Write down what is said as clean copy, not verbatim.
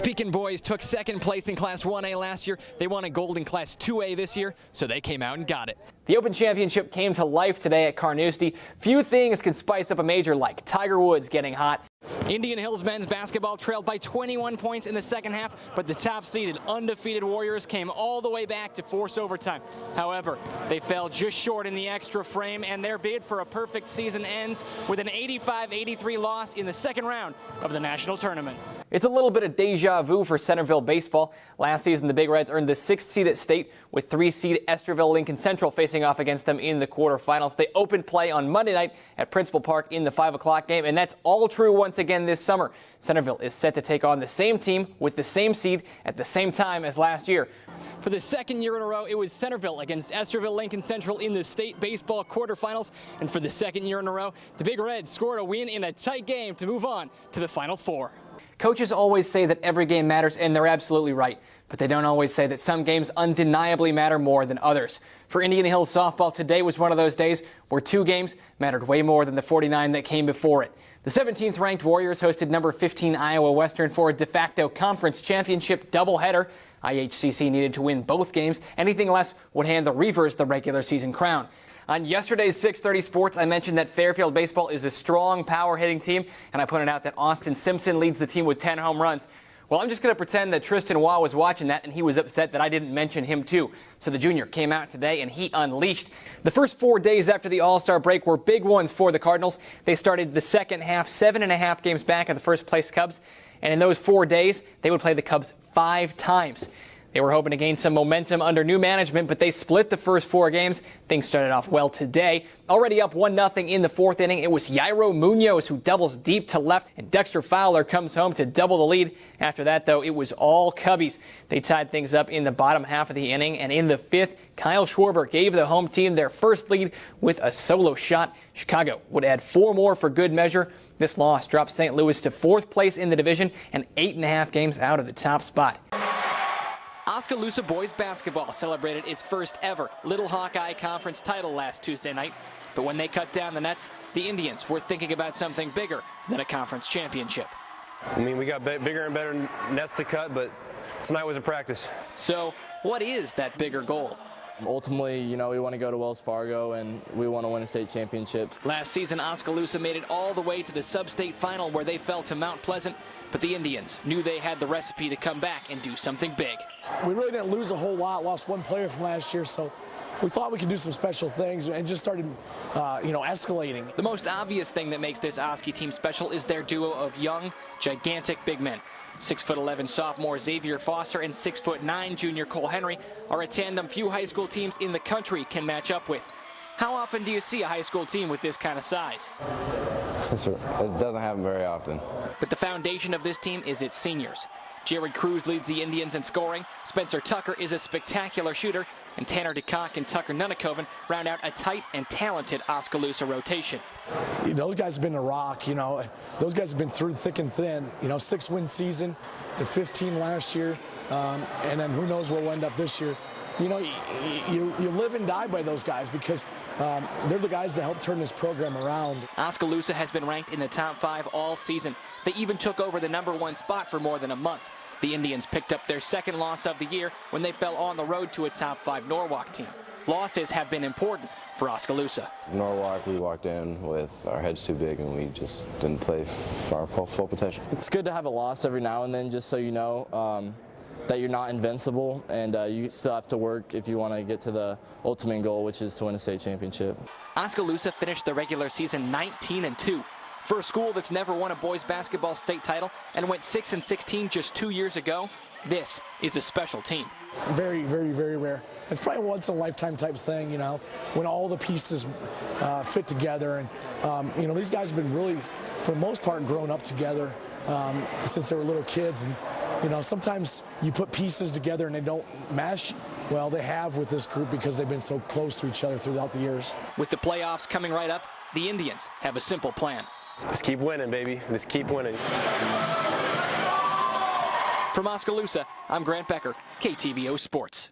The Pekin boys took second place in Class 1A last year. They won a gold in Class 2A this year, so they came out and got it. The Open Championship came to life today at Carnoustie. Few things can spice up a major like Tiger Woods getting hot. Indian Hills men's basketball trailed by 21 points in the second half, but the top-seeded undefeated Warriors came all the way back to force overtime. However, they fell just short in the extra frame, and their bid for a perfect season ends with an 85-83 loss in the second round of the national tournament. It's a little bit of deja vu for Centerville baseball. Last season, the Big Reds earned the 6th seed at state, with 3-seed Estherville Lincoln Central facing off against them in the quarterfinals. They opened play on Monday night at Principal Park in the 5 o'clock game, and that's all true once again this summer. Centerville is set to take on the same team with the same seed at the same time as last year. For the second year in a row, it was Centerville against Estherville Lincoln Central in the state baseball quarterfinals. And for the second year in a row, the Big Reds scored a win in a tight game to move on to the Final Four. Coaches always say that every game matters, and they're absolutely right. But they don't always say that some games undeniably matter more than others. For Indian Hills softball, today was one of those days where 2 games mattered way more than the 49 that came before it. The 17th ranked Warriors hosted number 15 Iowa Western for a de facto conference championship doubleheader. IHCC needed to win both games. Anything less would hand the Reavers the regular season crown. On yesterday's 6:30 Sports, I mentioned that Fairfield baseball is a strong power-hitting team, and I pointed out that Austin Simpson leads the team with 10 home runs. Well, I'm just going to pretend that Tristan Waugh was watching that, and he was upset that I didn't mention him, too. So the junior came out today, and he unleashed. The first 4 days after the All-Star break were big ones for the Cardinals. They started the second half 7.5 games back of the first-place Cubs, and in those 4 days, they would play the Cubs 5 times. They were hoping to gain some momentum under new management, but they split the first 4 games. Things started off well today. Already up 1-0 in the 4th inning, it was Yairo Munoz who doubles deep to left, and Dexter Fowler comes home to double the lead. After that, though, it was all Cubbies. They tied things up in the bottom half of the inning, and in the 5th, Kyle Schwarber gave the home team their first lead with a solo shot. Chicago would add 4 more for good measure. This loss dropped St. Louis to 4th place in the division and 8.5 games out of the top spot. Oskaloosa boys basketball celebrated its first ever Little Hawkeye Conference title last Tuesday night. But when they cut down the nets, the Indians were thinking about something bigger than a conference championship. I mean, we got bigger and better nets to cut, but tonight was a practice. So what is that bigger goal? Ultimately, we want to go to Wells Fargo, and we want to win a state championship. Last season, Oskaloosa made it all the way to the sub-state final where they fell to Mount Pleasant, but the Indians knew they had the recipe to come back and do something big. We really didn't lose a whole lot, lost 1 player from last year, so we thought we could do some special things and just started, escalating. The most obvious thing that makes this Oski team special is their duo of young, gigantic big men. 6'11" sophomore Xavier Foster and 6'9" junior Cole Henry are a tandem few high school teams in the country can match up with. How often do you see a high school team with this kind of size? It doesn't happen very often. But the foundation of this team is its seniors. Jared Cruz leads the Indians in scoring, Spencer Tucker is a spectacular shooter, and Tanner DeCock and Tucker Nunakoven round out a tight and talented Oskaloosa rotation. Those guys have been a rock, Those guys have been through thick and thin. 6-win season to 15 last year, and then who knows where we'll end up this year. You live and die by those guys because they're the guys that help turn this program around. Oskaloosa has been ranked in the top 5 all season. They even took over the #1 spot for more than a month. The Indians picked up their 2nd loss of the year when they fell on the road to a top 5 Norwalk team. Losses have been important for Oskaloosa. Norwalk, we walked in with our heads too big, and we just didn't play for our full potential. It's good to have a loss every now and then, just so you know that you're not invincible, and you still have to work if you want to get to the ultimate goal, which is to win a state championship. Oskaloosa finished the regular season 19-2. For a school that's never won a boys basketball state title and went 6-16 just 2 years ago, this is a special team. It's very, very, very rare. It's probably a once-in-a-lifetime type thing, when all the pieces fit together. And, these guys have been really, for the most part, grown up together since they were little kids. And, sometimes you put pieces together and they don't mesh. Well, they have with this group because they've been so close to each other throughout the years. With the playoffs coming right up, the Indians have a simple plan. Just keep winning, baby. Just keep winning. From Oskaloosa, I'm Grant Becker, KTVO Sports.